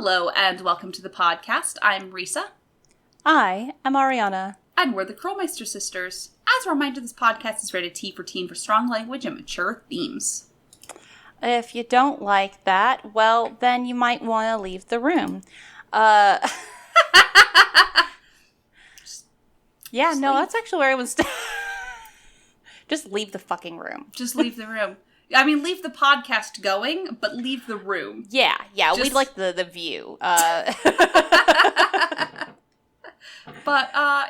Hello and welcome to the podcast. I'm Risa. I am Ariana. And we're the Krolmeister sisters. As a reminder, this podcast is rated T for teen for strong language and mature themes. If you don't like that, well, then you might want to leave the room. That's actually where I was. Just leave the fucking room. Just leave the room. I mean, leave the podcast going, but leave the room. Yeah, we'd like the view. But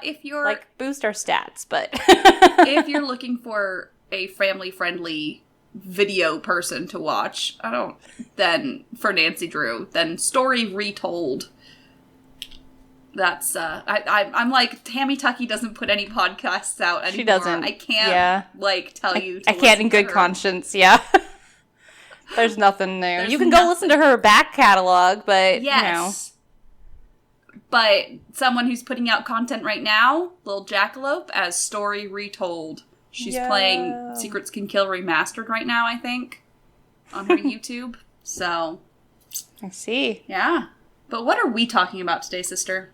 if you're... Like, boost our stats, but... if you're looking for a family-friendly video person to watch, then for Nancy Drew, then Story Retold. I'm like, Tammy Tucky doesn't put any podcasts out anymore. She doesn't. I can't, tell you to I can't in good conscience, yeah. There's nothing new. You can go listen to her back catalog, but, yes. But someone who's putting out content right now, Lil Jackalope, as Story Retold. She's playing Secrets Can Kill Remastered right now, I think, on her YouTube. So. I see. Yeah. But what are we talking about today, sister?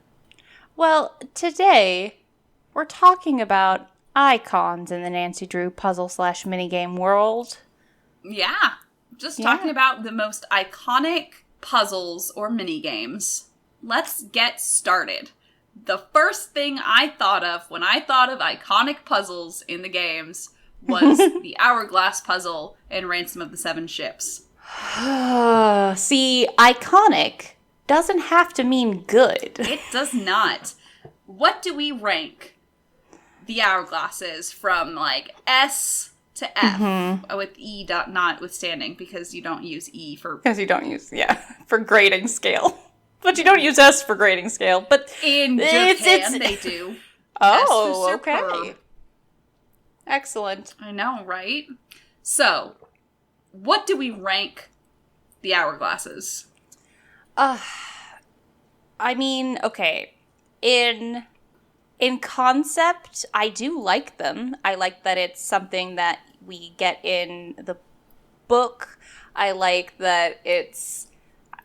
Well, today, we're talking about icons in the Nancy Drew puzzle/minigame world. Yeah. Just talking about the most iconic puzzles or minigames. Let's get started. The first thing I thought of when I thought of iconic puzzles in the games was the Hourglass puzzle in Ransom of the Seven Ships. See, iconic doesn't have to mean good. It does not. What do we rank the Hourglasses from, like, S to F, with E notwithstanding, because you don't use E for... Because you don't use, for grading scale. But you don't use S for grading scale. But in Japan, they do. Oh, okay. Excellent. I know, right? So, what do we rank the Hourglasses? I mean, okay. In concept, I do like them. I like that it's something that we get in the book. I like that it's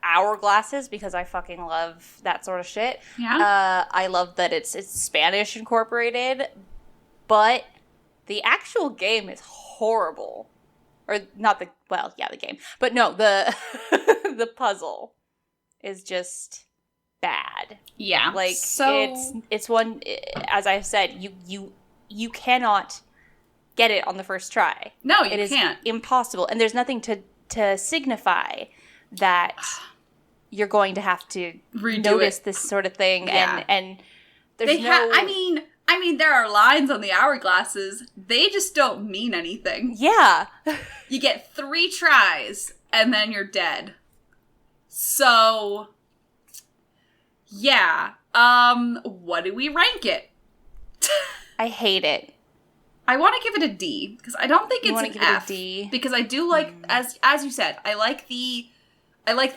hourglasses because I fucking love that sort of shit. Yeah. I love that it's Spanish incorporated, but the actual game is horrible. Or not the game. But no, the the puzzle is just bad. Yeah. Like, so... it's one, as I've said, you cannot get it on the first try. No, you It can't. is impossible. And there's nothing to signify that you're going to have to notice this sort of thing. Yeah. And there's I mean, there are lines on the hourglasses. They just don't mean anything. Yeah. You get 3 tries, and then you're dead. So, yeah. What do we rank it? I hate it. I want to give it a D, because I don't think it's an F. It a D? Because I do like, as you said, I like the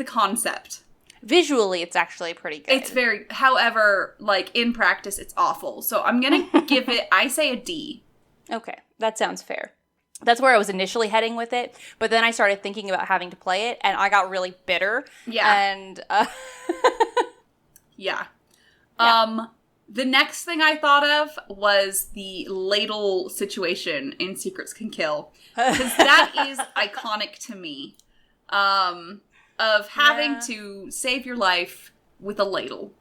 concept. Visually, it's actually pretty good. It's very, however, like, in practice, it's awful. So I'm going to give it, I say a D. Okay, that sounds fair. That's where I was initially heading with it, but then I started thinking about having to play it, and I got really bitter. Yeah. And, Yeah. The next thing I thought of was the ladle situation in Secrets Can Kill. Because that is iconic to me. Of having to save your life with a ladle.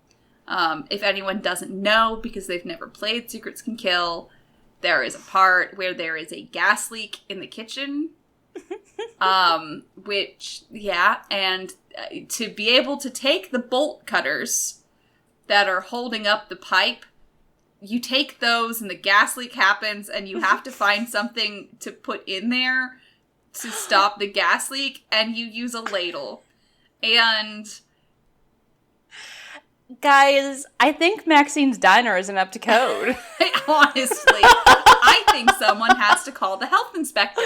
If anyone doesn't know, because they've never played Secrets Can Kill, there is a part where there is a gas leak in the kitchen. And to be able to take the bolt cutters that are holding up the pipe, you take those and the gas leak happens and you have to find something to put in there to stop the gas leak, and you use a ladle. And guys, I think Maxine's Diner isn't up to code. Honestly, I think someone has to call the health inspector.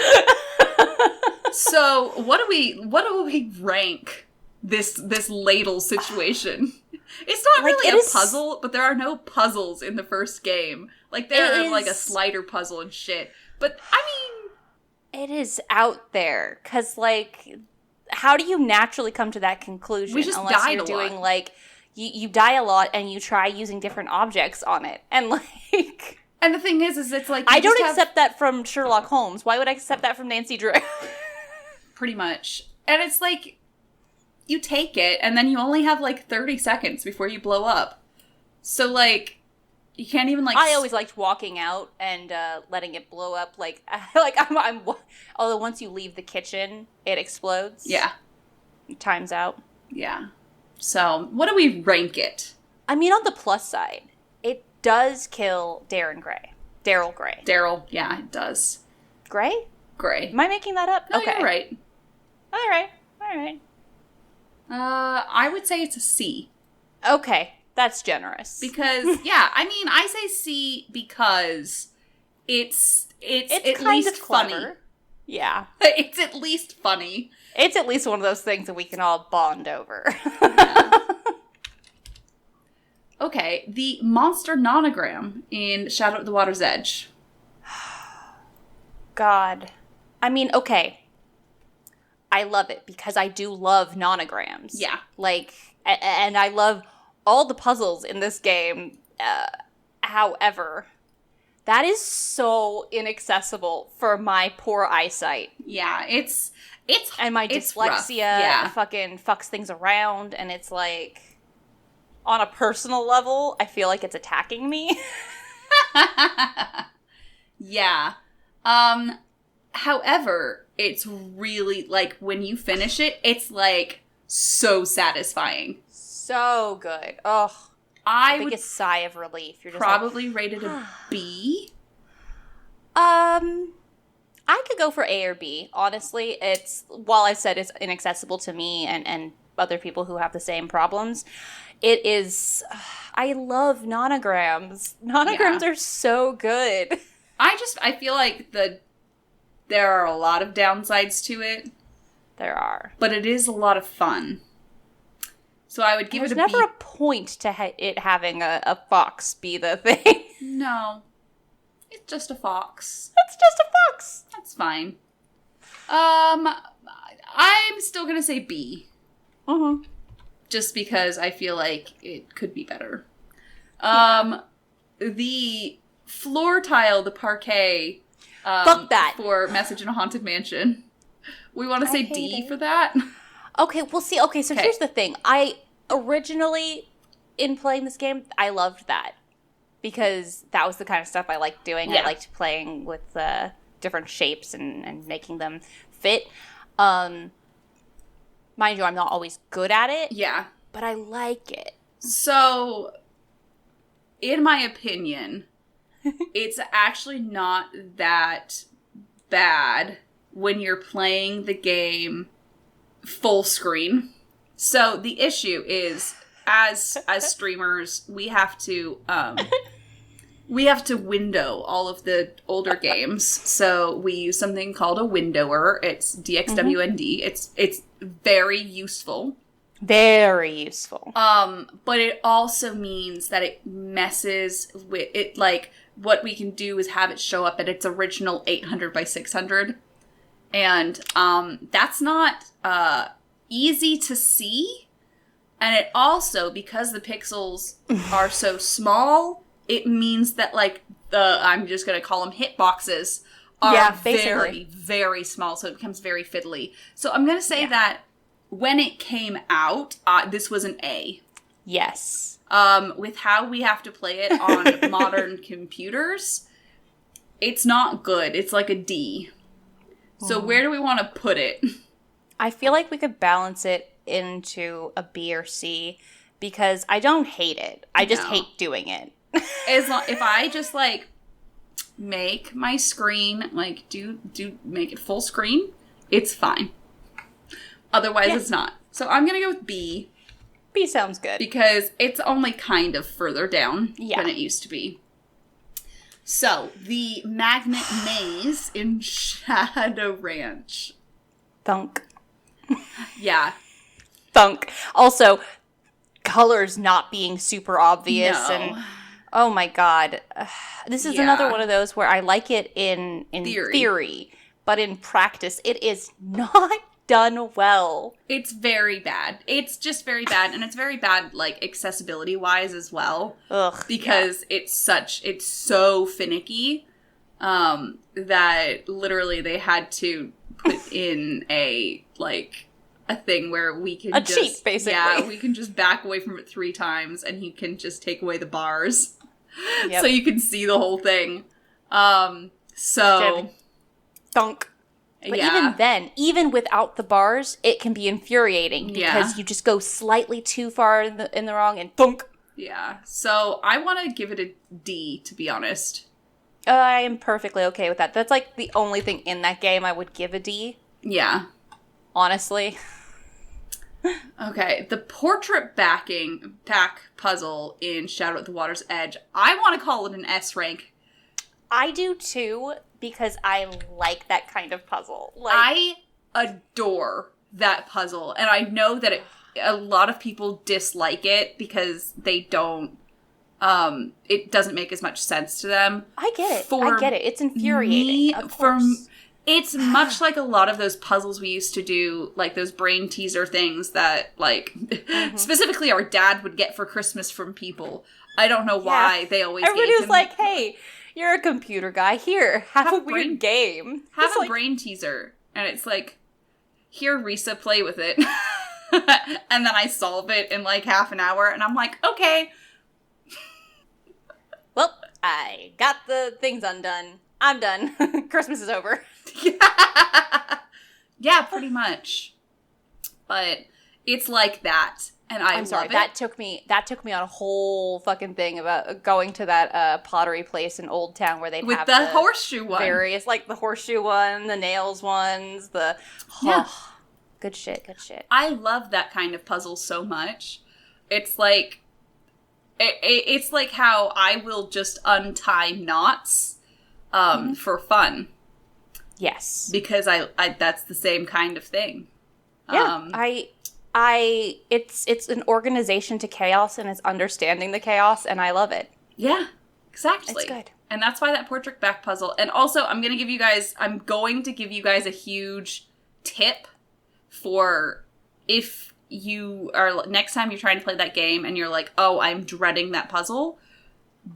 So, what do we rank this ladle situation? It's not really a puzzle, but there are no puzzles in the first game. Like, there are like a slider puzzle and shit. But I mean, it is out there, because, like, how do you naturally come to that conclusion? We just unless died you're a doing lot. like you die a lot and you try using different objects on it, and like. And the thing is it's like I don't accept that from Sherlock Holmes. Why would I accept that from Nancy Drew? Pretty much. And it's like, you take it, and then you only have, like, 30 seconds before you blow up. So, like, you can't even, like... I always liked walking out and letting it blow up. Like I'm... Although once you leave the kitchen, it explodes. Yeah. Time's out. Yeah. So, what do we rank it? I mean, on the plus side, it does kill Daryl Gray. Daryl, yeah, it does. Gray? Gray. Am I making that up? No, Okay. you're right. All right. I would say it's a C. Okay, that's generous. Because, yeah, I mean, I say C because it's at kind least of clever. funny. Yeah. It's at least funny. It's at least one of those things that we can all bond over. Yeah. Okay, the monster nonogram in Shadow at the Water's Edge. God. I mean, okay. I love it because I do love nonograms. Yeah. Like, and I love all the puzzles in this game. However, that is so inaccessible for my poor eyesight. Yeah, it's and my it's dyslexia rough. Yeah. fucking fucks things around, and it's like, on a personal level, I feel like it's attacking me. Yeah. However, it's really, like, when you finish it, it's, like, so satisfying. So good. Oh, I the would biggest sigh of relief. You're just probably rate it a B. I could go for A or B. Honestly, while I said it's inaccessible to me and other people who have the same problems, it is. I love nonograms. Nonograms are so good. I feel like there are a lot of downsides to it. There are, but it is a lot of fun. So I would give it a B. There's never a point to it having a fox be the thing. No. It's just a fox. It's just a fox. That's fine. I'm still gonna say B. Mm-hmm. Just because I feel like it could be better. The floor tile, the parquet. Fuck that. For Message in a Haunted Mansion. We want to say D for that. Okay, we'll see. Okay, so here's the thing. I originally, in playing this game, I loved that. Because that was the kind of stuff I liked doing. Yeah. I liked playing with different shapes and making them fit. Mind you, I'm not always good at it. Yeah. But I like it. So, in my opinion, it's actually not that bad when you're playing the game full screen. So, the issue is, as streamers, we have to window all of the older games. So we use something called a windower. It's DXWND. Mm-hmm. It's very useful. Very useful. But it also means that it messes with it. Like, what we can do is have it show up at its original 800 by 600. And that's not easy to see. And it also, because the pixels are so small, it means that, like, I'm just going to call them hitboxes, are very, very small. So it becomes very fiddly. So I'm going to say that when it came out, this was an A. Yes. With how we have to play it on modern computers, it's not good. It's like a D. So where do we want to put it? I feel like we could balance it into a B or C because I don't hate it. I just hate doing it. If I just, like, make my screen, like, make it full screen, it's fine. Otherwise, it's not. So I'm going to go with B. B sounds good. Because it's only kind of further down than it used to be. So, the Magnet Maze in Shadow Ranch. Thunk. Yeah. Thunk. Also, colors not being super obvious and oh my god. This is another one of those where I like it in theory, but in practice it is not done well. It's very bad. It's just very bad, and it's very bad, like, accessibility-wise as well. Ugh. Because it's so finicky, that literally they had to put in a thing where we can cheat, basically. Yeah, we can just back away from it 3 times, and he can just take away the bars. Yep. So you can see the whole thing. So... Thunk. But even then, even without the bars, it can be infuriating because you just go slightly too far in the wrong and thunk. Yeah. So I want to give it a D, to be honest. I am perfectly okay with that. That's like the only thing in that game I would give a D. Yeah. Honestly. Okay. The portrait back puzzle in Shadow at the Water's Edge, I want to call it an S rank. I do too, because I like that kind of puzzle. I adore that puzzle, and I know that a lot of people dislike it because they don't, it doesn't make as much sense to them. I get it. It's infuriating. Of course. It's much like a lot of those puzzles we used to do, like those brain teaser things that, like, specifically our dad would get for Christmas from people. I don't know why they always Everybody was him, like, hey, you're a computer guy. Here, have a weird game. Have a brain teaser. And it's like, here, Risa, play with it. And then I solve it in like half an hour, and I'm like, okay. Well, I got the things undone. I'm done. Christmas is over. Yeah, pretty much. But it's like that. And I'm sorry, that took me on a whole fucking thing about going to that pottery place in Old Town where they'd have the horseshoe one. Various, like the horseshoe one, the nails ones, good shit. I love that kind of puzzle so much. It's like it's like how I will just untie knots for fun. Yes. Because I that's the same kind of thing. Yeah, it's an organization to chaos, and it's understanding the chaos, and I love it. Yeah, exactly. It's good. And that's why that portrait back puzzle. And also, I'm going to give you guys a huge tip for if you are, next time you're trying to play that game and you're like, oh, I'm dreading that puzzle.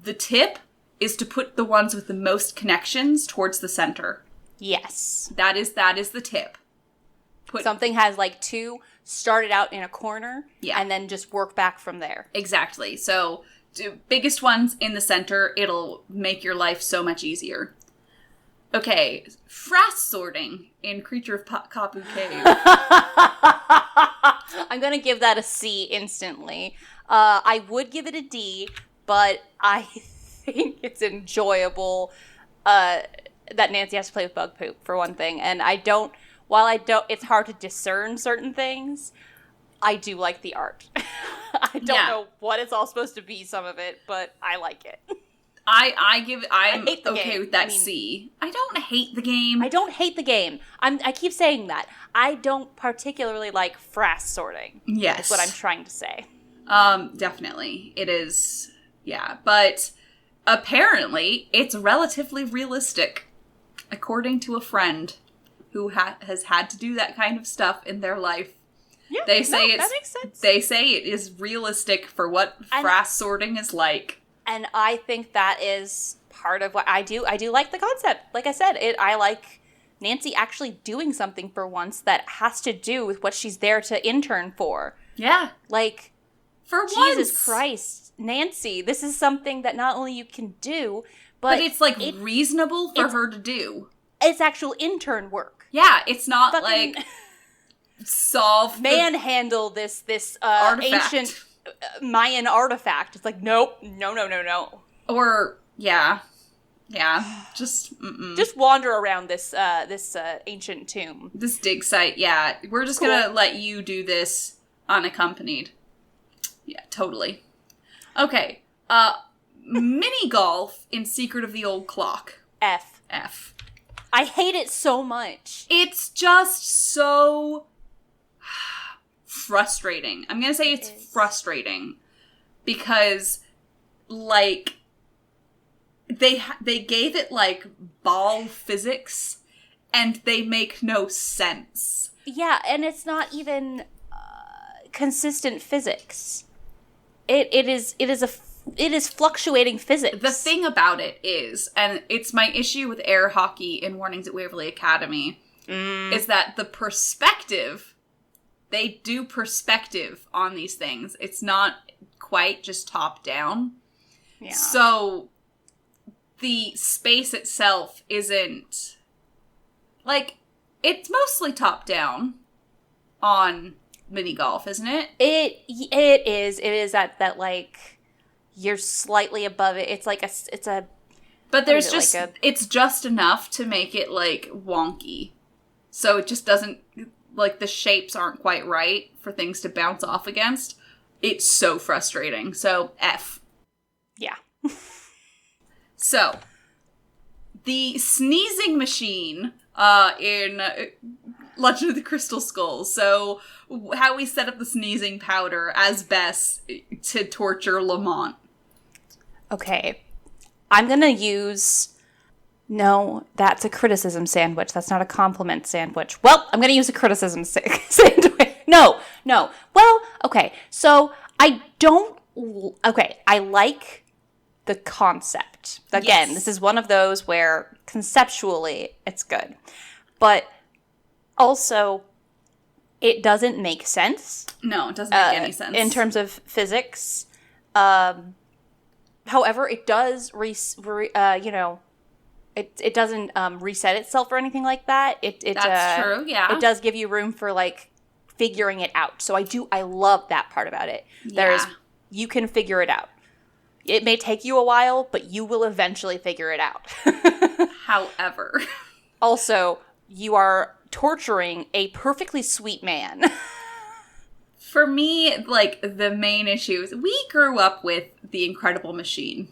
The tip is to put the ones with the most connections towards the center. Yes. That is the tip. Something has like 2 started out in a corner, and then just work back from there. Exactly. So, biggest ones in the center, it'll make your life so much easier. Okay, frass sorting in Creature of Kapu Cave. I'm gonna give that a C instantly. I would give it a D, but I think it's enjoyable that Nancy has to play with bug poop, for one thing, and it's hard to discern certain things, I do like the art. I don't know what it's all supposed to be, some of it, but I like it. I'm okay with that C. I don't hate the game. I don't hate the game. I keep saying that. I don't particularly like frass sorting. Yes. Is what I'm trying to say. Definitely. It is, yeah. But apparently, it's relatively realistic, according to a friend who has had to do that kind of stuff in their life. Yeah, that makes sense. They say it is realistic for what frass sorting is like. And I think that is part of what I do. I do like the concept. Like I said, I like Nancy actually doing something for once that has to do with what she's there to intern for. Yeah. Like, for Jesus once. Jesus Christ, Nancy, this is something that not only you can do, but it's like reasonable for her to do. It's actual intern work. Yeah, it's not like manhandle this ancient Mayan artifact. It's like, nope, no. Or just wander around this ancient tomb, this dig site. Yeah, we're just gonna let you do this unaccompanied. Yeah, totally. Okay, mini golf in Secret of the Old Clock. F. I hate it so much. It's just so frustrating. I'm going to say it's frustrating because, like, they gave it, like, ball physics, and they make no sense. Yeah, and it's not even consistent physics. It is fluctuating physics. The thing about it is, and it's my issue with air hockey in Warnings at Waverly Academy, is that the perspective, they do perspective on these things. It's not quite just top down. Yeah. So the space itself isn't, like, it's mostly top down on mini golf, isn't it? It is that like you're slightly above it. It's like but there's just like it's just enough to make it like wonky. So it just doesn't, like, the shapes aren't quite right for things to bounce off against. It's so frustrating. So F. Yeah. So the sneezing machine in Legend of the Crystal Skull. So how we set up the sneezing powder as best to torture Lamont. Okay. I'm going to use... No, that's a criticism sandwich. That's not a compliment sandwich. Well, I'm going to use a criticism sandwich. No. Well, okay. So I don't... Okay, I like the concept. Again, This is one of those where conceptually it's good. But also, it doesn't make sense. No, it doesn't make any sense. In terms of physics. However, it does, it doesn't reset itself or anything like that. That's true, yeah. It does give you room for, like, figuring it out. So I love that part about it. Yeah. You can figure it out. It may take you a while, but you will eventually figure it out. However. Also, you are torturing a perfectly sweet man. For me, like, the main issue is we grew up with The Incredible Machine,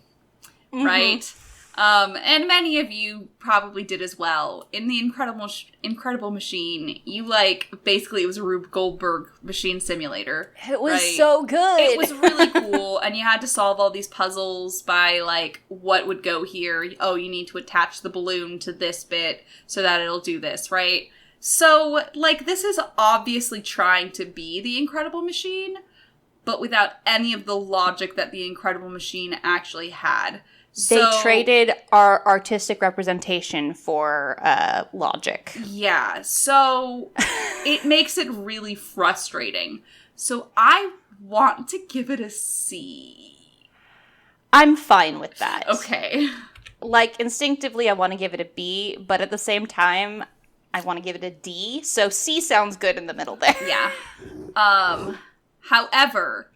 right? And many of you probably did as well. In The Incredible Machine, you, like, basically it was a Rube Goldberg machine simulator. It was so good. It was really cool, and you had to solve all these puzzles by, like, what would go here. Oh, you need to attach the balloon to this bit so that it'll do this, right? So, like, this is obviously trying to be The Incredible Machine, but without any of the logic that The Incredible Machine actually had. They traded our artistic representation for logic. Yeah, so it makes it really frustrating. So I want to give it a C. I'm fine with that. Okay. Like, instinctively, I want to give it a B, but at the same time, I want to give it a D. So C sounds good in the middle there. Yeah. However,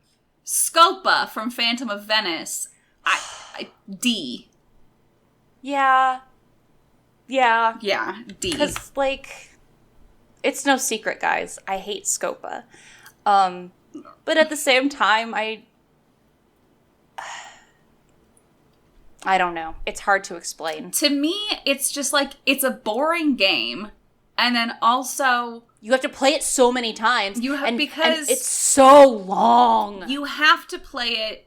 Scopa from Phantom of Venice... D. Yeah. Yeah, D. Because, like, it's no secret, guys. I hate Scopa. But at the same time, I don't know. It's hard to explain. To me, it's just, like, it's a boring game. And then also... You have to play it so many times. Because... And it's so long. You have to play it...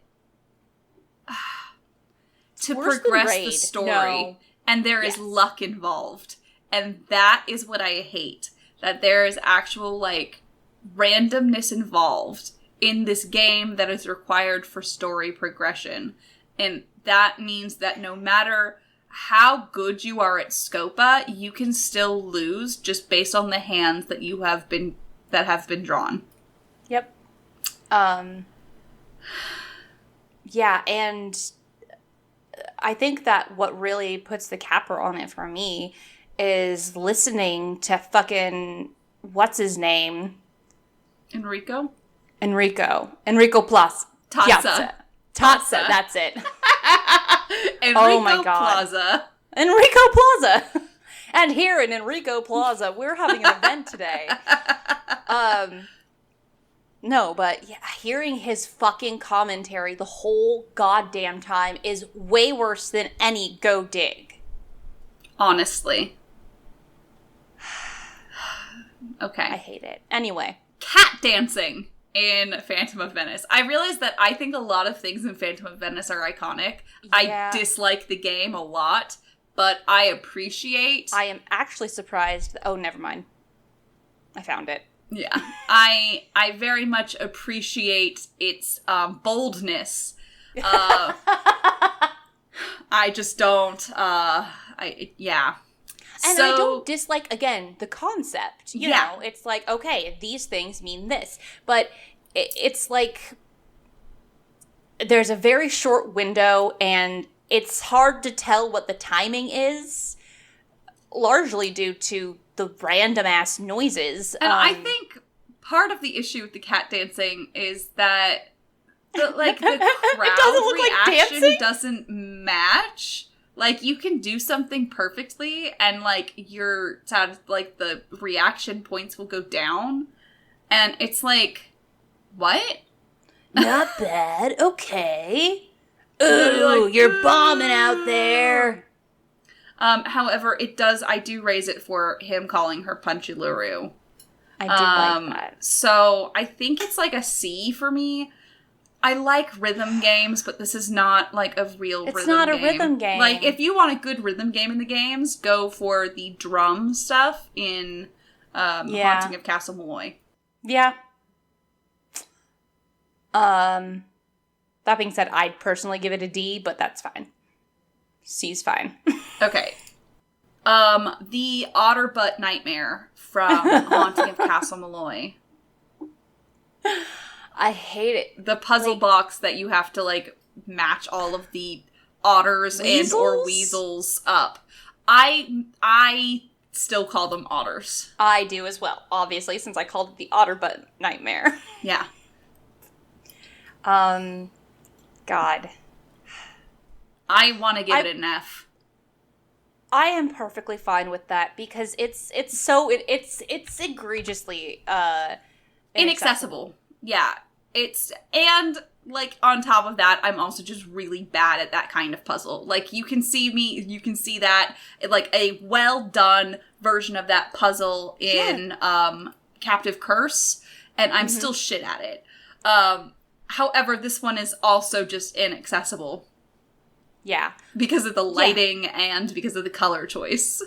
to progress the story. No. And there is luck involved. And that is what I hate. That there is actual, like, randomness involved in this game that is required for story progression. And that means that no matter how good you are at Scopa, you can still lose just based on the hands that have been drawn. Yep. Yeah, and I think that what really puts the capper on it for me is listening to fucking, what's his name? Enrico Plus. Tazza, that's it. Enrico Plaza. Enrico Plaza. And here in Enrico Plaza, we're having an event today. No, but yeah, hearing his fucking commentary the whole goddamn time is way worse than any Go Dig. Honestly. Okay. I hate it. Anyway. Cat dancing in Phantom of Venice. I realize that I think a lot of things in Phantom of Venice are iconic. Yeah. I dislike the game a lot, but I appreciate. I am actually surprised. Oh, never mind. I found it. Yeah. I very much appreciate its boldness. I just don't, yeah. And I don't dislike, again, the concept. You know, it's like, okay, these things mean this. But it's like, there's a very short window, and it's hard to tell what the timing is, largely due to the random-ass noises. And I think part of the issue with the cat dancing is that the crowd reaction doesn't match. Like, you can do something perfectly, and, like, the reaction points will go down. And it's like, what? Not bad. Okay. Ooh, you're bombing out there. However, I do raise it for him calling her Punchaluru. I do like that. So I think it's like a C for me. I like rhythm games, but this is not like a real rhythm game. It's not a rhythm game. Like, if you want a good rhythm game in the games, go for the drum stuff in Haunting of Castle Malloy. Yeah. That being said, I'd personally give it a D, but that's fine. C's fine. Okay. The Otter Butt Nightmare from Haunting of Castle Malloy. I hate it. The puzzle box that you have to, like, match all of the otters and or weasels up. I still call them otters. I do as well, obviously, since I called it the Otter Butt Nightmare. Yeah. God. I want to give it an F. I am perfectly fine with that because it's egregiously inaccessible. Yeah. And like on top of that, I'm also just really bad at that kind of puzzle. Like you can see that like a well done version of that puzzle in Captive Curse, and I'm still shit at it. However, this one is also just inaccessible. Yeah. Because of the lighting and because of the color choice.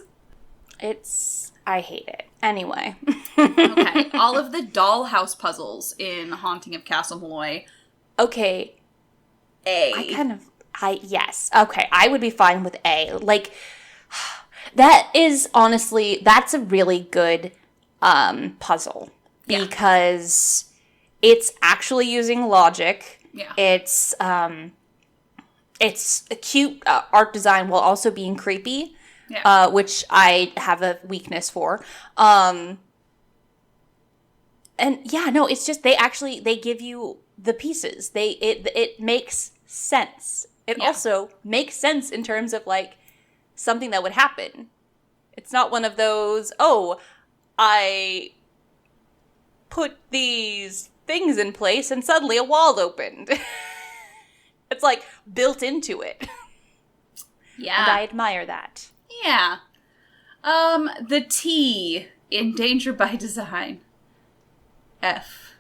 I hate it. Anyway. Okay. All of the dollhouse puzzles in Haunting of Castle Malloy. Okay. A. Yes. Okay. I would be fine with A. Like, that is honestly, that's a really good puzzle. Yeah. Because it's actually using logic. Yeah. It's a cute art design while also being creepy. Yeah. Which I have a weakness for. And yeah, no, it's just they give you the pieces. It makes sense. It also makes sense in terms of like something that would happen. It's not one of those, I put these things in place and suddenly a wall opened. It's like built into it. Yeah. And I admire that. Yeah. The T in Danger by Design. F.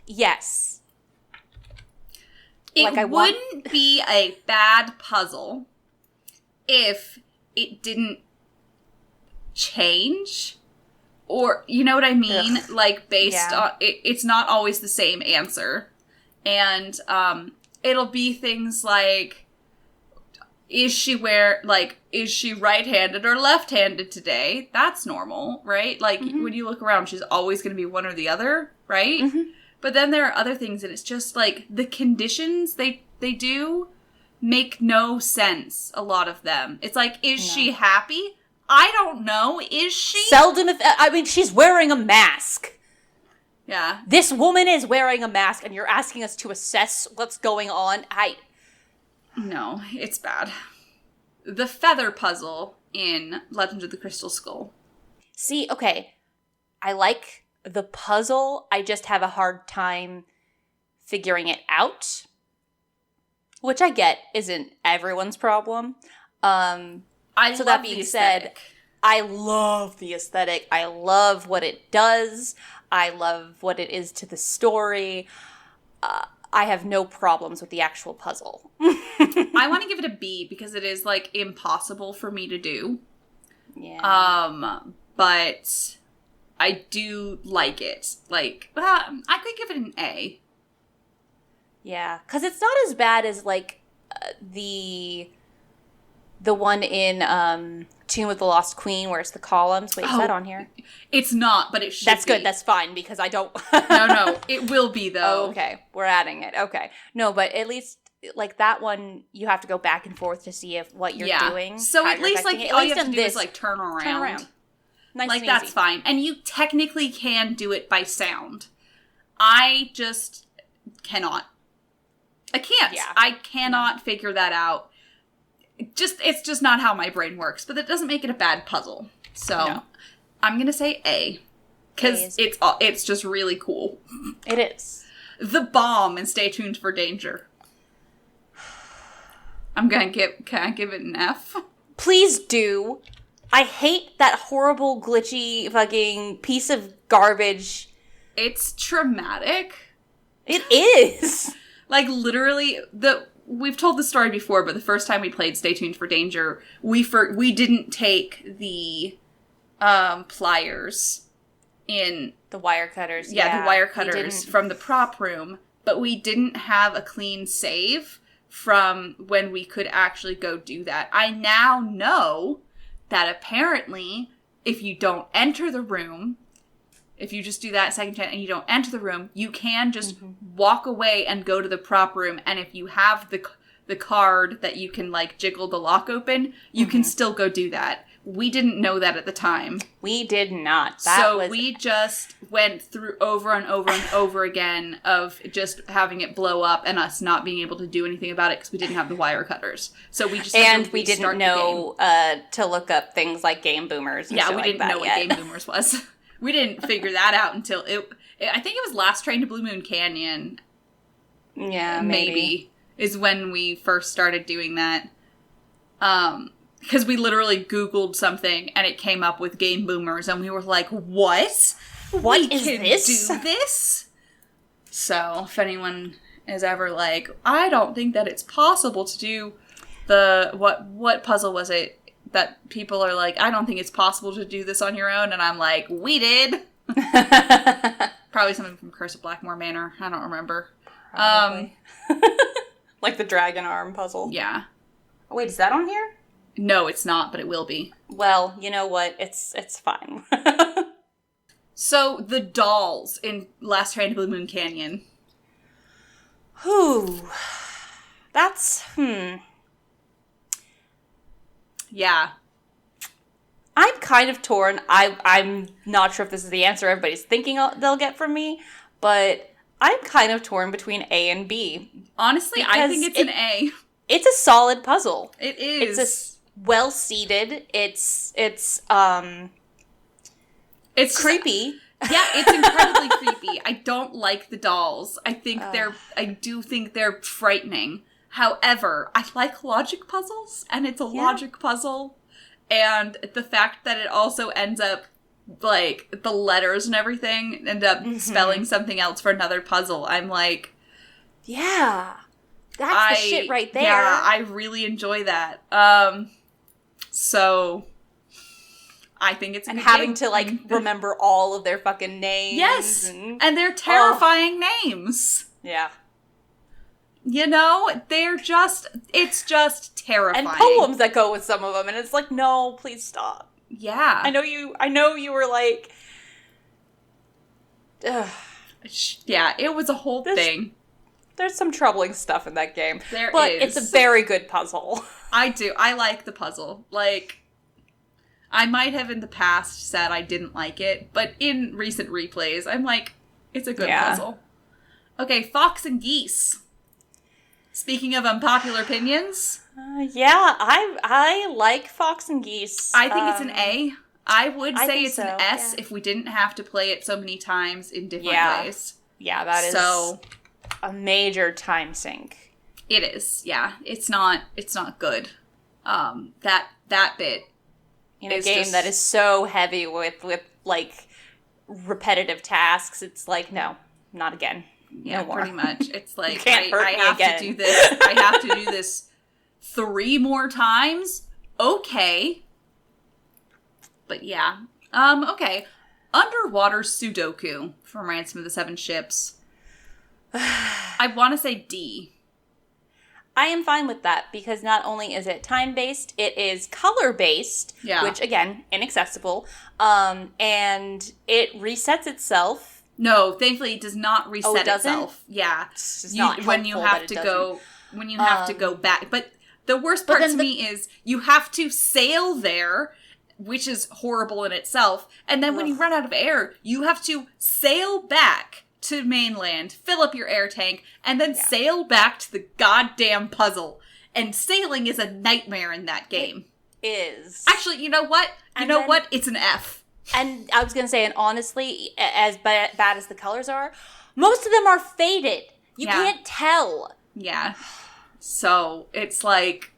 Yes. It wouldn't be a bad puzzle if it didn't change. Or, you know what I mean? Ugh. Like, based on... It's not always the same answer. And, it'll be things like... Is she right-handed or left-handed today? That's normal, right? Like, when you look around, she's always going to be one or the other, right? Mm-hmm. But then there are other things, and it's just, like, the conditions they do make no sense, a lot of them. It's like, is she happy? I don't know. Is she? Seldom she's wearing a mask. Yeah. This woman is wearing a mask, and you're asking us to assess what's going on. No, it's bad. The feather puzzle in Legend of the Crystal Skull. See, okay. I like the puzzle. I just have a hard time figuring it out. Which I get isn't everyone's problem. So that being said, I love the aesthetic. I love what it does. I love what it is to the story. I have no problems with the actual puzzle. I want to give it a B because it is, like, impossible for me to do. Yeah. But I do like it. Like, I could give it an A. Yeah, because it's not as bad as, like, the one in Tomb of the Lost Queen where it's the columns. Wait, is that on here? It's not, but it should That's be. good. That's fine, because I don't... No. It will be, though. Oh, okay. We're adding it. Okay. No, but at least, like, that one, you have to go back and forth to see if what you're doing. So at least, like, all you have to do is, like, turn around. Turn around. Nice, like, and that's easy. fine. And you technically can do it by sound. I just cannot. I can't. Yeah. I cannot figure that out. It's just not how my brain works. But that doesn't make it a bad puzzle. So I'm gonna say A, because it's just really cool. It is. The bomb and Stay Tuned for Danger. Can I give it an F? Please do. I hate that horrible, glitchy, fucking piece of garbage. It's traumatic. It is. Like, literally, we've told the story before, but the first time we played Stay Tuned for Danger, we didn't take the pliers in... The wire cutters. Yeah, the wire cutters from the prop room, but we didn't have a clean save from when we could actually go do that. I now know that apparently, if you don't enter the room... If you just do that second time and you don't enter the room, you can just walk away and go to the prop room. And if you have the card that you can, like, jiggle the lock open, you can still go do that. We didn't know that at the time. We did not. We just went through over and over and over again of just having it blow up and us not being able to do anything about it because we didn't have the wire cutters. So we just and we didn't know to look up things like game boomers. And we didn't know what game boomers was. We didn't figure that out until I think it was Last Train to Blue Moon Canyon. Yeah, maybe is when we first started doing that. Because we literally Googled something and it came up with game boomers, and we were like, "What? What is this? Do this?" So, if anyone is ever like, "I don't think that it's possible to do the what puzzle was it?" That people are like, I don't think it's possible to do this on your own. And I'm like, we did. Probably something from Curse of Blackmar Manor. I don't remember. Probably. Like the dragon arm puzzle. Yeah. Oh, wait, is that on here? No, it's not, but it will be. Well, you know what? It's fine. So, the dolls in Last Train to Blue Moon Canyon. Whew. That's, Yeah. I'm kind of torn. I'm not sure if this is the answer everybody's thinking they'll get from me, but I'm kind of torn between A and B. Honestly, I think it's an A. It's a solid puzzle. It is. It's well-seated. It's creepy. Yeah, it's incredibly creepy. I don't like the dolls. I do think they're frightening. However, I like logic puzzles, and it's a logic puzzle, and the fact that it also ends up, like, the letters and everything end up spelling something else for another puzzle, I'm like... Yeah, that's the shit right there. Yeah, I really enjoy that. So, I think it's a good having game. to, like, remember all of their fucking names. Yes, and they're terrifying names. Yeah. You know, it's just terrifying. And poems that go with some of them, and it's like, no, please stop. Yeah. I know you were like... Ugh. Yeah, it was a whole thing. There's some troubling stuff in that game. But it's a very good puzzle. I do. I like the puzzle. Like, I might have in the past said I didn't like it, but in recent replays, I'm like, it's a good puzzle. Okay, Fox and Geese. Speaking of unpopular opinions. I like Fox and Geese. I think it's an A. I would say it's an S yeah. if we didn't have to play it so many times in different ways. Yeah, that is a major time sink. It is, yeah. It's not good. That bit. In a game that is so heavy with like repetitive tasks, it's like, no, not again. Yeah, pretty much. It's like, I have to do this. I have to do this 3 more times? Okay. But yeah. Okay. Underwater Sudoku from Ransom of the Seven Ships. I want to say D. I am fine with that because not only is it time-based, it is color-based, which, again, inaccessible, and it resets itself. No, thankfully it does not reset itself. Yeah. It's just not helpful, when you have to go when you have to go back. But the worst part to me is you have to sail there, which is horrible in itself, and then when you run out of air, you have to sail back to mainland, fill up your air tank, and then sail back to the goddamn puzzle. And sailing is a nightmare in that game. It is. Actually, you know what? It's an F. And I was going to say, and honestly, as bad as the colors are, most of them are faded. You can't tell. Yeah. So, it's like,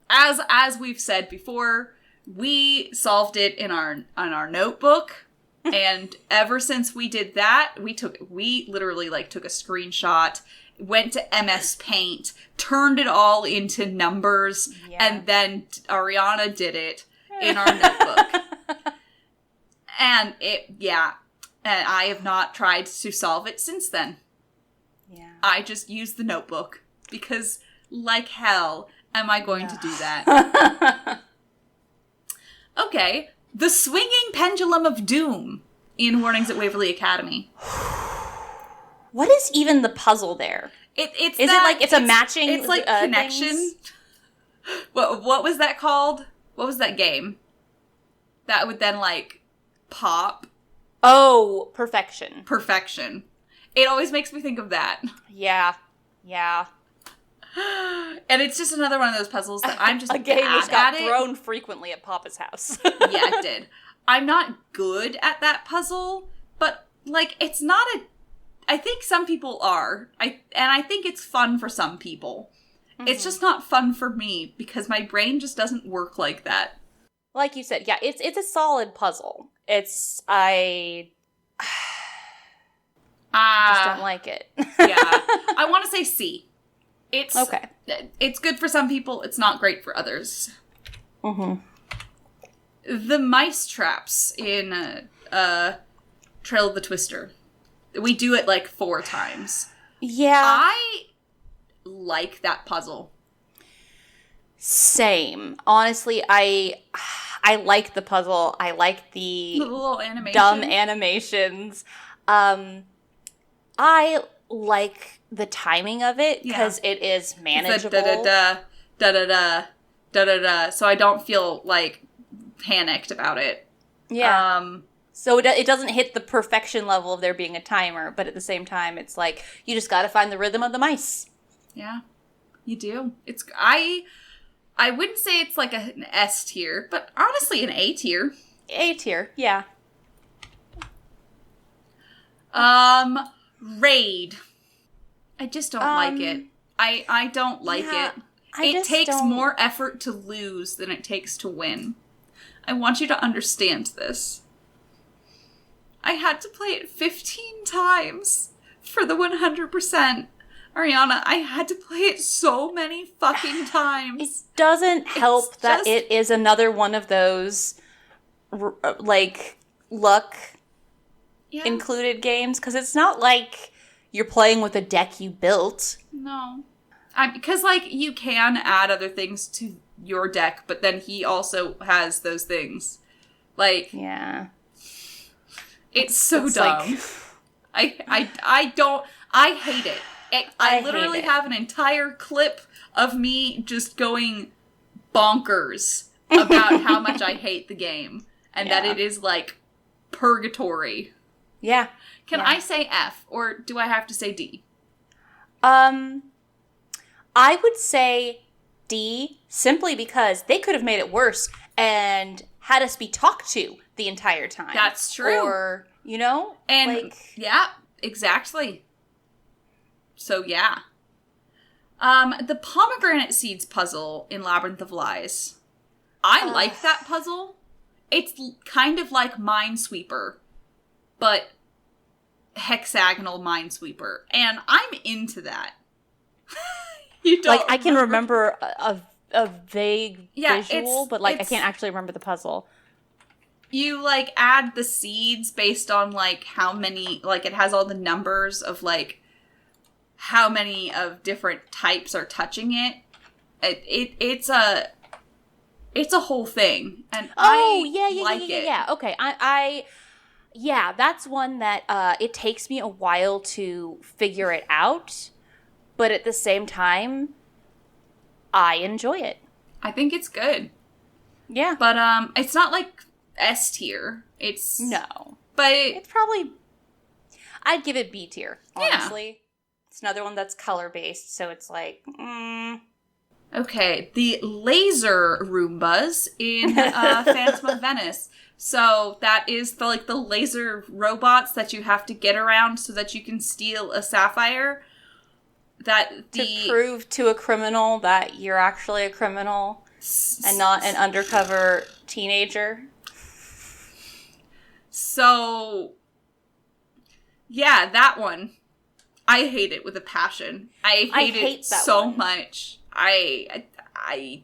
as we've said before, we solved it in our notebook. And ever since we did that, we literally like took a screenshot, went to MS Paint, turned it all into numbers, and then Ariana did it in our notebook. And and I have not tried to solve it since then. Yeah. I just use the notebook because like hell am I going to do that. Okay. The Swinging Pendulum of Doom in Warnings at Waverly Academy. What is even the puzzle there? It's a matching? It's like connection. Things? What was that called? What was that game? That would then like pop. Oh, perfection. Perfection. It always makes me think of that. Yeah. And it's just another one of those puzzles that I'm just a game which got thrown frequently at Papa's house. Yeah, it did. I'm not good at that puzzle, but like it's not I think some people are. I think it's fun for some people. Mm-hmm. It's just not fun for me because my brain just doesn't work like that. Like you said, yeah, it's a solid puzzle. I just don't like it. Yeah. I want to say C. It's okay. It's good for some people. It's not great for others. Mm-hmm. The mice traps in Trail of the Twister. We do it like 4 times. Yeah. I like that puzzle. Same. Honestly, I like the puzzle. I like the little animation. Dumb animations. I like the timing of it because it is manageable. Da-da-da, so I don't feel like panicked about it. Yeah. So it doesn't hit the perfection level of there being a timer, but at the same time, it's like you just got to find the rhythm of the mice. Yeah, you do. I wouldn't say it's like an S tier, but honestly an A tier. A tier, yeah. Raid. I just don't like it. I don't like it. It takes more effort to lose than it takes to win. I want you to understand this. I had to play it 15 times for the 100%. Ariana, I had to play it so many fucking times. It doesn't help that it is another one of those, like, luck included games, because it's not like you're playing with a deck you built. No. Because, like, you can add other things to your deck, but then he also has those things. Like... Yeah. It's so dumb. Like... I hate it. I literally have an entire clip of me just going bonkers about how much I hate the game. And that it is, like, purgatory. Yeah. Can I say F, or do I have to say D? I would say D, simply because they could have made it worse and had us be talked to the entire time. That's true. Or, you know? And, like, yeah, exactly. So, yeah. The pomegranate seeds puzzle in Labyrinth of Lies. I like that puzzle. It's kind of like Minesweeper, but hexagonal minesweeper, and I'm into that. You don't like, I can remember a vague visual, but, like, I can't actually remember the puzzle. You, like, add the seeds based on, like, how many, like, it has all the numbers of, like, how many of different types are touching it. It's a whole thing, and yeah. Okay, yeah, that's one that it takes me a while to figure it out, but at the same time, I enjoy it. I think it's good. Yeah, but it's not like S tier. But it's probably. I'd give it B tier. Honestly, yeah. It's another one that's color based, so it's like. Okay, the laser Roombas in Phantom of Venice. So that is the laser robots that you have to get around so that you can steal a sapphire. To prove to a criminal that you're actually a criminal and not an undercover teenager. So, yeah, that one. I hate it with a passion. I hate it so much. I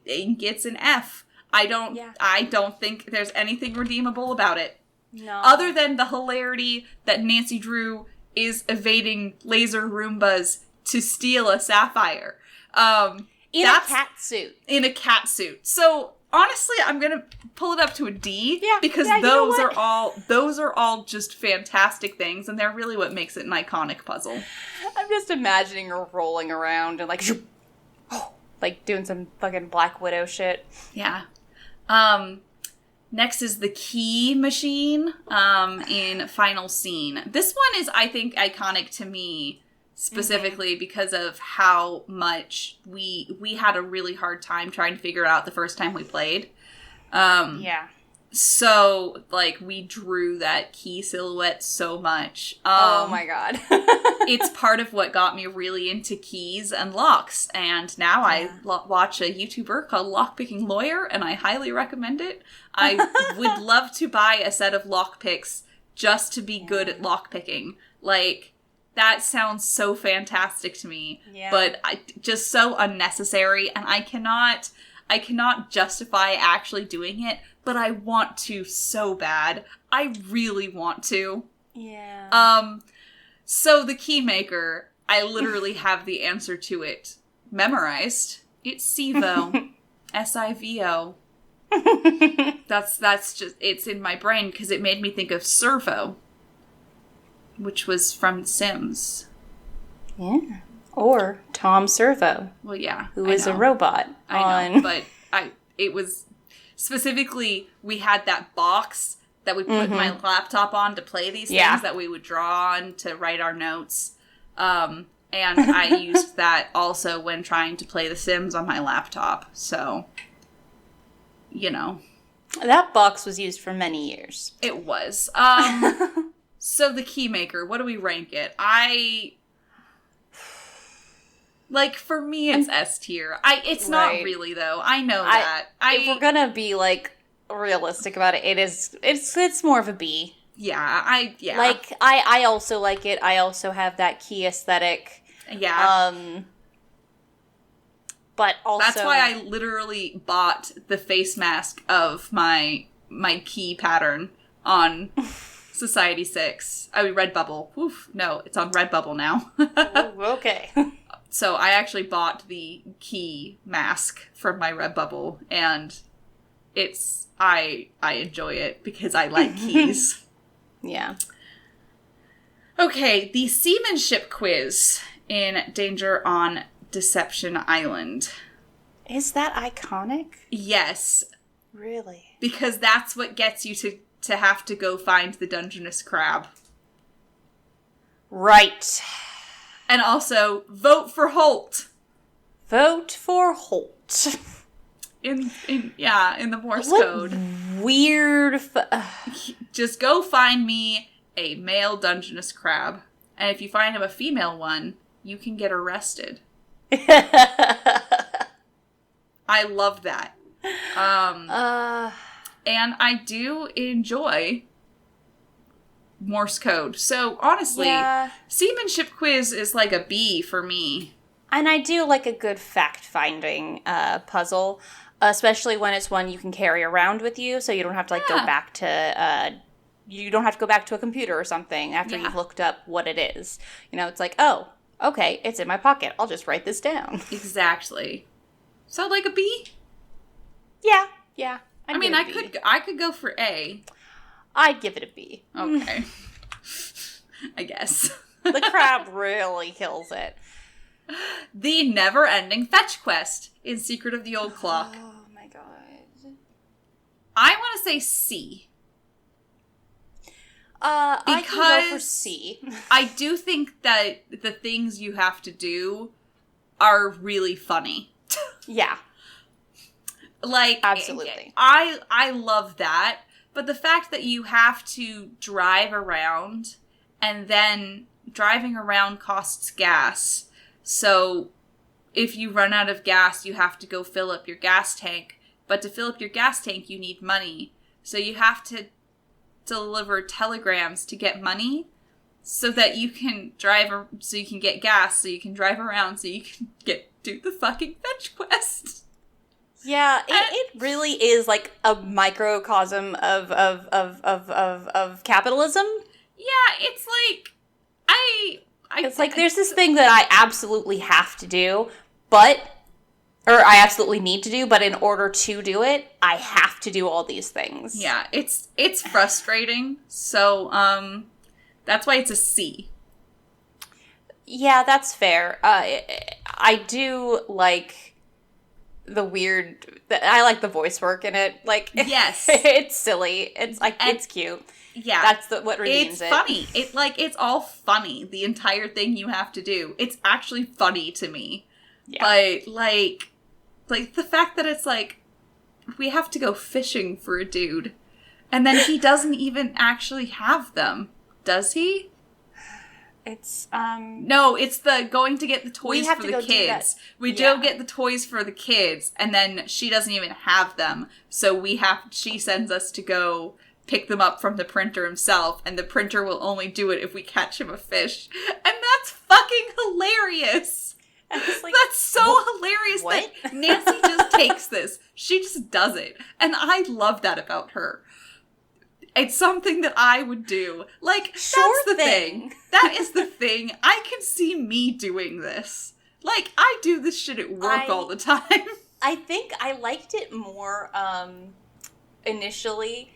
think it's an F. I don't think there's anything redeemable about it. No. Other than the hilarity that Nancy Drew is evading laser Roombas to steal a sapphire. In a cat suit. In a cat suit. So, honestly, I'm going to pull it up to a D. Yeah, because those are all just fantastic things, and they're really what makes it an iconic puzzle. I'm just imagining her rolling around and like doing some fucking Black Widow shit. Yeah. Next is the key machine in Final Scene. This one is, I think, iconic to me specifically because of how much we had a really hard time trying to figure it out the first time we played. Yeah. So, like, we drew that key silhouette so much. Oh my god. It's part of what got me really into keys and locks. And now I watch a YouTuber called Lockpicking Lawyer, and I highly recommend it. I would love to buy a set of lockpicks just to be good at lockpicking. Like, that sounds so fantastic to me. Yeah. But just so unnecessary, and I cannot justify actually doing it, but I want to so bad. I really want to. Yeah. So the keymaker, I literally have the answer to it memorized. It's Sivo. S-I-V-O. That's just, it's in my brain because it made me think of Servo, which was from Sims. Yeah. Or Tom Servo. Well, yeah. Who is a robot. I know, but it was specifically, we had that box that we put my laptop on to play these things that we would draw on to write our notes. And I used that also when trying to play The Sims on my laptop. So, you know. That box was used for many years. It was. So the Keymaker, what do we rank it? Like, for me, it's S tier. It's not really, though. I know that. If we're gonna be, like, realistic about it, it's more of a B. Yeah, Like, I also like it. I also have that key aesthetic. Yeah. But also... That's why I literally bought the face mask of my key pattern on Society 6. I mean, Redbubble. Oof, no, it's on Redbubble now. Ooh, okay. So I actually bought the key mask from my Redbubble, and I enjoy it because I like keys. Yeah. Okay, the seamanship quiz in Danger on Deception Island. Is that iconic? Yes. Really? Because that's what gets you to have to go find the Dungeness crab. Right. And also, vote for Holt. Vote for Holt. In the Morse code. Weird. Just go find me a male Dungeness crab. And if you find him a female one, you can get arrested. I love that. And I do enjoy Morse code. So, honestly, seamanship quiz is like a B for me. And I do like a good fact-finding puzzle, especially when it's one you can carry around with you, so you don't have to go back to you don't have to go back to a computer or something after you've looked up what it is. You know, it's like, oh, okay, it's in my pocket. I'll just write this down. Exactly. So like a B? Yeah. I could go for A. I'd give it a B. Okay. I guess. The crab really kills it. The never-ending fetch quest in Secret of the Old Clock. Oh my god. I want to say C. I can go for C. I do think that the things you have to do are really funny. Yeah. Like, absolutely. I love that, but the fact that you have to drive around, and then driving around costs gas, so if you run out of gas, you have to go fill up your gas tank, but to fill up your gas tank, you need money, so you have to deliver telegrams to get money, so that you can so you can get gas, so you can drive around, so you can do the fucking fetch quest. Yeah, it really is like a microcosm of capitalism. Yeah, it's like it's like there's this thing that I absolutely have to do, or I absolutely need to do, but in order to do it, I have to do all these things. Yeah, it's frustrating. So that's why it's a C. Yeah, that's fair. I do like the weird. I like the voice work in it. Like, yes, it's silly. It's like it's cute. Yeah, that's what redeems it. It's funny. It's all funny. The entire thing you have to do. It's actually funny to me. Yeah. But like the fact that it's like we have to go fishing for a dude, and then he doesn't even actually have them, does he? It's no, it's the going to get the toys for the kids. We do get the toys for the kids, and then she doesn't even have them. So she sends us to go pick them up from the printer himself, and the printer will only do it if we catch him a fish. And that's fucking hilarious. Like, that's so hilarious that Nancy just takes this. She just does it. And I love that about her. It's something that I would do. Like, that's the thing. That is the thing. I can see me doing this. Like, I do this shit at work all the time. I think I liked it more initially,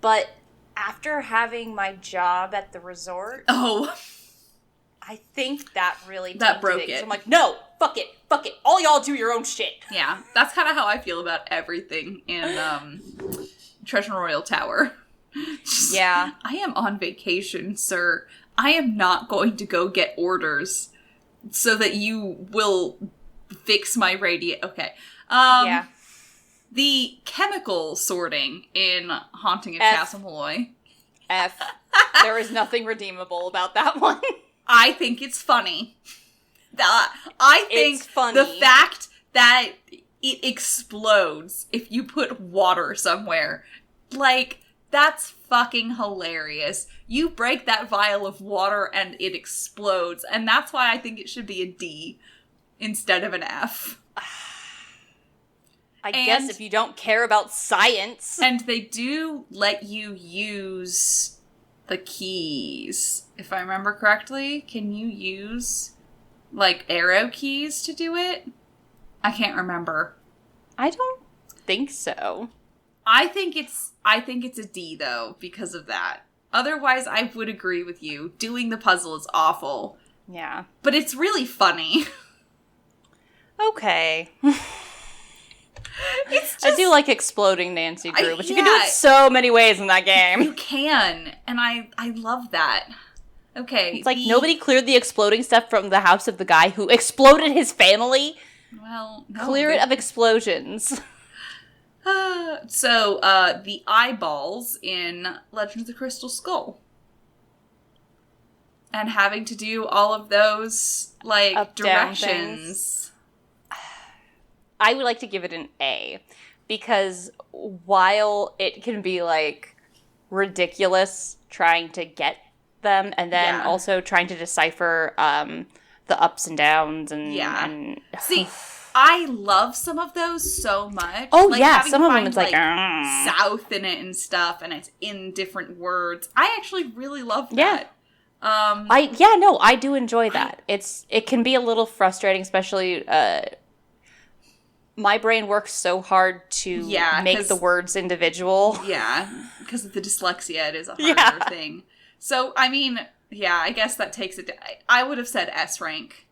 but after having my job at the resort, I think that really broke it. So I'm like, no, fuck it. All y'all do your own shit. Yeah, that's kind of how I feel about everything in Treasure Royal Tower. Yeah. I am on vacation, sir. I am not going to go get orders so that you will fix my radiator. Okay. Yeah. The chemical sorting in Haunting of Castle Malloy. F. There is nothing redeemable about that one. I think it's funny. I think it's funny. The fact that it explodes if you put water somewhere, like, that's fucking hilarious. You break that vial of water and it explodes, and that's why I think it should be a D instead of an F. I guess if you don't care about science. And they do let you use the keys. If I remember correctly, can you use, like, arrow keys to do it? I can't remember. I don't think so. I think it's a D, though, because of that. Otherwise, I would agree with you. Doing the puzzle is awful. Yeah. But it's really funny. Okay. It's just, I do like exploding Nancy Drew, but you can do it so many ways in that game. You can, and I love that. Okay. It's like nobody cleared the exploding stuff from the house of the guy who exploded his family. Well, no. Clear it of explosions. So, the eyeballs in Legend of the Crystal Skull. And having to do all of those, like, up, directions. I would like to give it an A. Because while it can be, like, ridiculous trying to get them, and then also trying to decipher the ups and downs and see, I love some of those so much. Oh, like, yeah, some of them it's like south in it and stuff, and it's in different words. I actually really love that. I do enjoy that. It can be a little frustrating, especially my brain works so hard to make the words individual. Yeah, because of the dyslexia, it is a harder thing. So, I mean, I guess that takes it. I would have said S rank,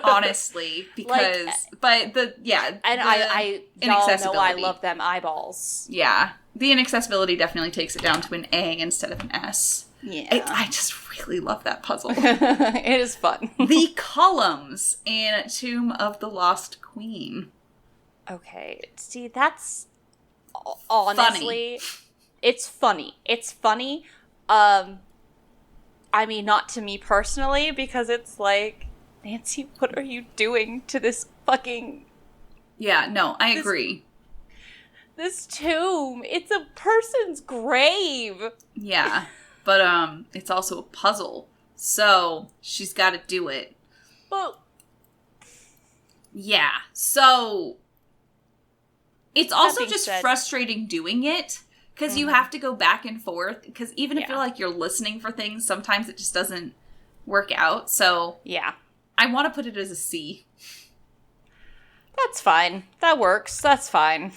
honestly, because and I y'all know I love them eyeballs. Yeah, the inaccessibility definitely takes it down to an A instead of an S. Yeah, I just really love that puzzle. It is fun. The columns in Tomb of the Lost Queen. Okay, see, that's honestly, it's funny. It's funny. I mean, not to me personally, because it's like, Nancy, what are you doing to this fucking... Yeah, no, I agree. This tomb, it's a person's grave. Yeah, but it's also a puzzle, so she's got to do it. Well, yeah, so it's also just frustrating doing it. Because you have to go back and forth. Because even if you're like you're listening for things, sometimes it just doesn't work out. So I want to put it as a C. That's fine. That works. That's fine.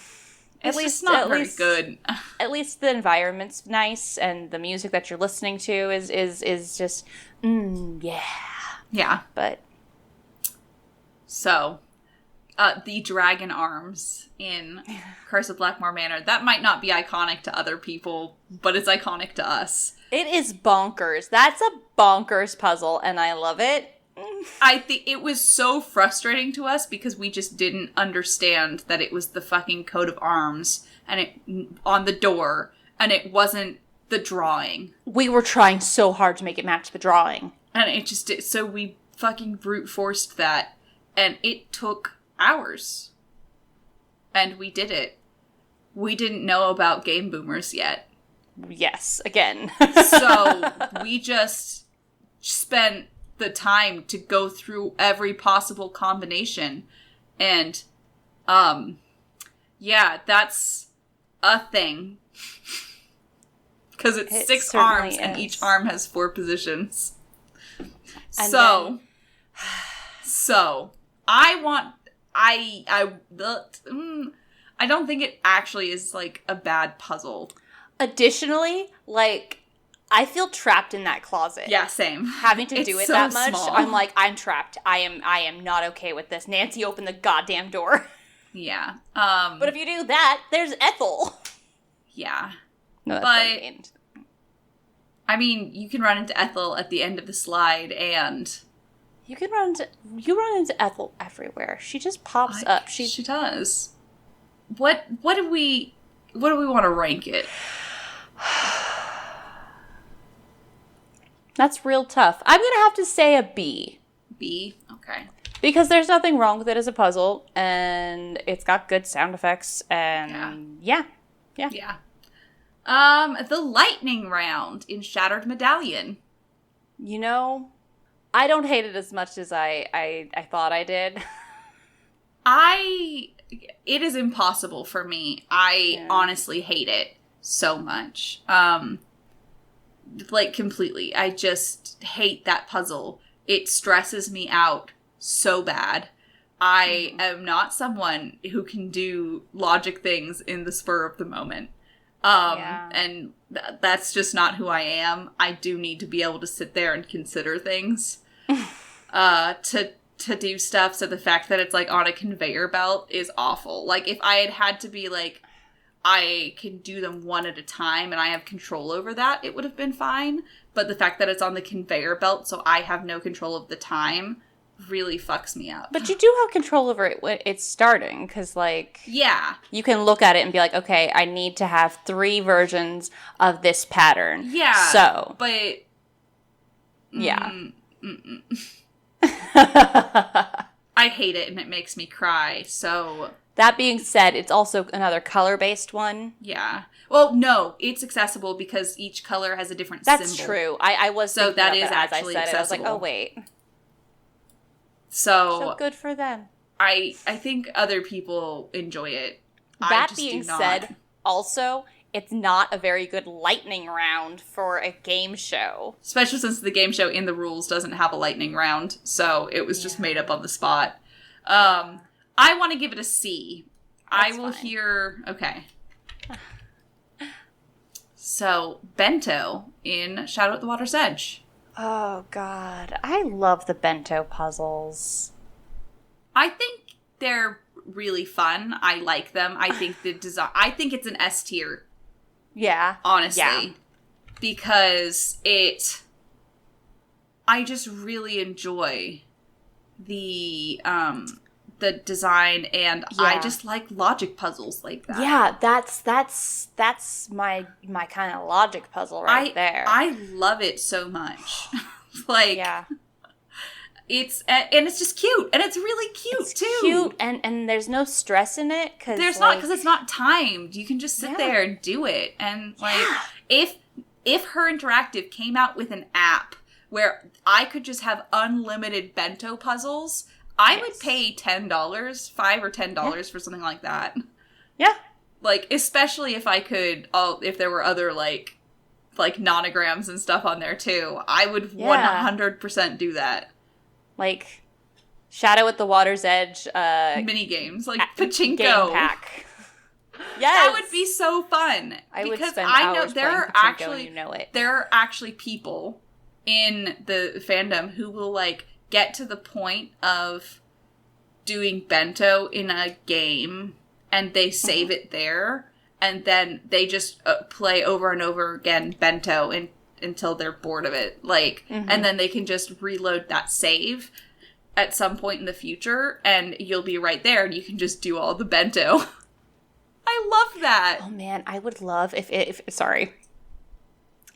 At least not very good. At least the environment's nice, and the music that you're listening to is just yeah. But so. The dragon arms in Curse of Blackmar Manor. That might not be iconic to other people, but it's iconic to us. It is bonkers. That's a bonkers puzzle, and I love it. I think it was so frustrating to us because we just didn't understand that it was the fucking coat of arms and it on the door, and it wasn't the drawing. We were trying so hard to make it match the drawing. And it just did. So we fucking brute forced that, and it took hours. And we did it. We didn't know about game boomers yet. Yes, again. So we just spent the time to go through every possible combination. And, that's a thing. Because it's 6 arms and each arm has 4 positions. And so I don't think it actually is, like, a bad puzzle. Additionally, like, I feel trapped in that closet. Yeah, same. Having to do it so that much, small. I'm like, I'm trapped. I am not okay with this. Nancy, open the goddamn door. Yeah. But if you do that, there's Ethel. Yeah. No, that's really mean. I mean, you can run into Ethel at the end of the slide, and... You run into Ethel everywhere. She just pops up. She does. What do we want to rank it? That's real tough. I'm gonna have to say a B. B? Okay. Because there's nothing wrong with it as a puzzle, and it's got good sound effects, and yeah. The lightning round in Shattered Medallion. You know, I don't hate it as much as I thought I did. It is impossible for me. I honestly hate it so much. Like, completely. I just hate that puzzle. It stresses me out so bad. I am not someone who can do logic things in the spur of the moment. And that's just not who I am. I do need to be able to sit there and consider things, to do stuff. So the fact that it's, like, on a conveyor belt is awful. Like, if I had to be, like, I can do them one at a time and I have control over that, it would have been fine. But the fact that it's on the conveyor belt, so I have no control of the time, really fucks me up. But you do have control over it when it's starting, because, like... Yeah. You can look at it and be like, okay, I need to have 3 versions of this pattern. Yeah. So. But... Yeah. I hate it and it makes me cry, so... That being said, it's also another color-based one. Yeah. Well, no, it's accessible because each color has a different symbol. That's true. I was so thinking that about is that actually as I said accessible. it. I was like, oh, wait. So good for them. I think other people enjoy it. That being said, also, it's not a very good lightning round for a game show. Especially since the game show in the rules doesn't have a lightning round, so it was just made up on the spot. I want to give it a C. That's I will fine. hear... Okay. So, Bento in Shadow at the Water's Edge. Oh, God. I love the bento puzzles. I think they're really fun. I like them. I think the design... I think it's an S tier. Yeah. Honestly. Yeah. Because I just really enjoy the design, and I just like logic puzzles like that. Yeah, that's my kind of logic puzzle there. I love it so much. Like, yeah. It's just cute, and it's really cute too. Cute, and there's no stress in it because it's not timed. You can just sit there and do it. And like, if Her Interactive came out with an app where I could just have unlimited bento puzzles, I would pay $10, $5 or $10 for something like that. Yeah, like especially if I could. If there were other like nonograms and stuff on there too, I would 100% do that. Like Shadow at the Water's Edge mini games, like pachinko game pack. Yes, that would be so fun. I would because spend I know hours there playing are pachinko, actually and you know it. There are actually people in the fandom who will like get to the point of doing bento in a game and they save it there, and then they just play over and over again bento until they're bored of it. Like, and then they can just reload that save at some point in the future, and you'll be right there, and you can just do all the bento. I love that. Oh man, I would love if sorry.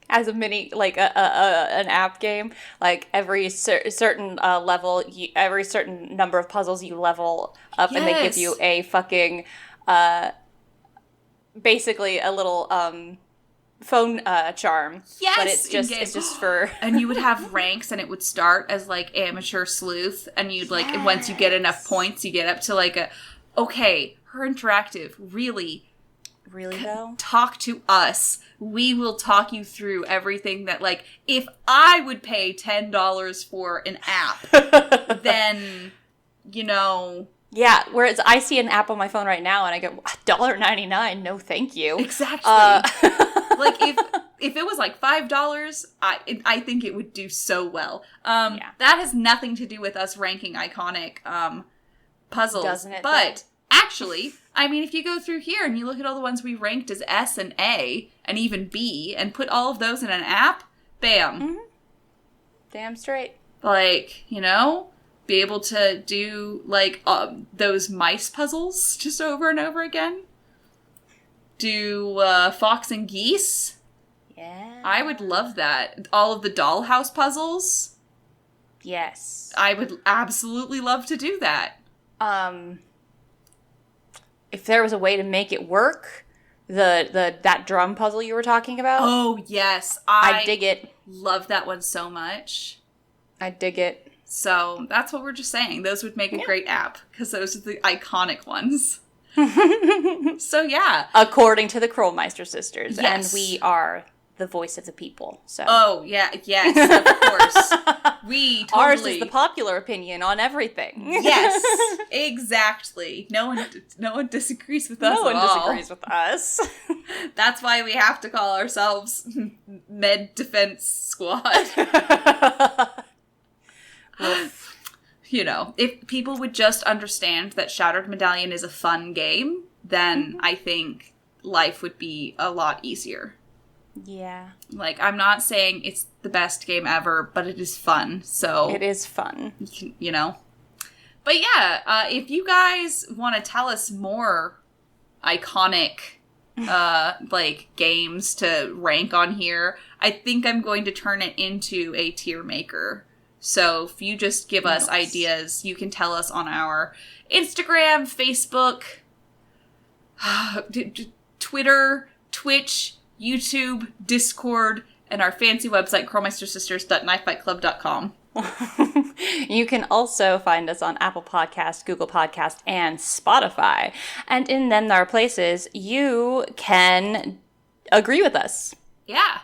As a mini, like an app game, like every certain level, every certain number of puzzles you level up, and they give you a fucking, basically a little phone charm. Yes, but it's just for. And you would have ranks, and it would start as like amateur sleuth, and you'd like once you get enough points, you get up to like Her Interactive really though, talk to us. We will talk you through everything that, like, if I would pay $10 for an app, then, you know. Yeah, whereas I see an app on my phone right now and I go, $1.99, no thank you. Exactly. Like, if it was like $5, I think it would do so well. That has nothing to do with us ranking iconic puzzles. Doesn't it? But actually, I mean, if you go through here and you look at all the ones we ranked as S and A and even B and put all of those in an app, bam. Mm-hmm. Damn straight. Like, you know, be able to do like those mice puzzles just over and over again. Do Fox and Geese. Yeah. I would love that. All of the dollhouse puzzles. Yes. I would absolutely love to do that. If there was a way to make it work, that drum puzzle you were talking about. Oh, yes. I dig it. Love that one so much. I dig it. So that's what we're just saying. Those would make a great app because those are the iconic ones. So yeah. According to the Krolmeister sisters. Yes. And we are the voice of the people. So. Oh, yeah. Yes, of course. We totally... Ours is the popular opinion on everything. Yes, exactly. No one disagrees with us. No one disagrees with us. That's why we have to call ourselves Med Defense Squad. You know, if people would just understand that Shattered Medallion is a fun game, then I think life would be a lot easier. Yeah. Like, I'm not saying it's the best game ever, but it is fun, so... It is fun. You know? But yeah, if you guys want to tell us more iconic, like, games to rank on here, I think I'm going to turn it into a tier maker. So if you just give us ideas, you can tell us on our Instagram, Facebook, Twitter, Twitch, YouTube, Discord, and our fancy website, krolmeistersisters.knifefightclub.com. You can also find us on Apple Podcast, Google Podcast, and Spotify. And in them there are places you can agree with us. Yeah.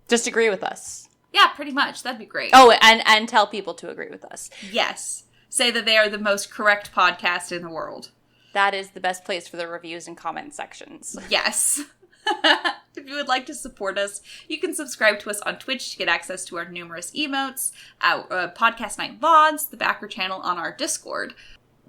Just agree with us. Yeah, pretty much. That'd be great. Oh, and tell people to agree with us. Yes. Say that they are the most correct podcast in the world. That is the best place for the reviews and comment sections. Yes. If you would like to support us, you can subscribe to us on Twitch to get access to our numerous emotes, our Podcast Night VODs, the backer channel on our Discord.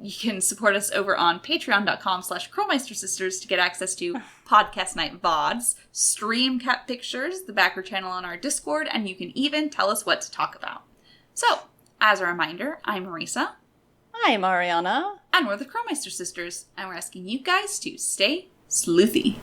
You can support us over on patreon.com/KrolmeisterSisters to get access to Podcast Night VODs, Stream Cat Pictures, the backer channel on our Discord, and you can even tell us what to talk about. So, as a reminder, I'm Marisa. I'm Ariana. And we're the Krolmeister Sisters, and we're asking you guys to stay sleuthy.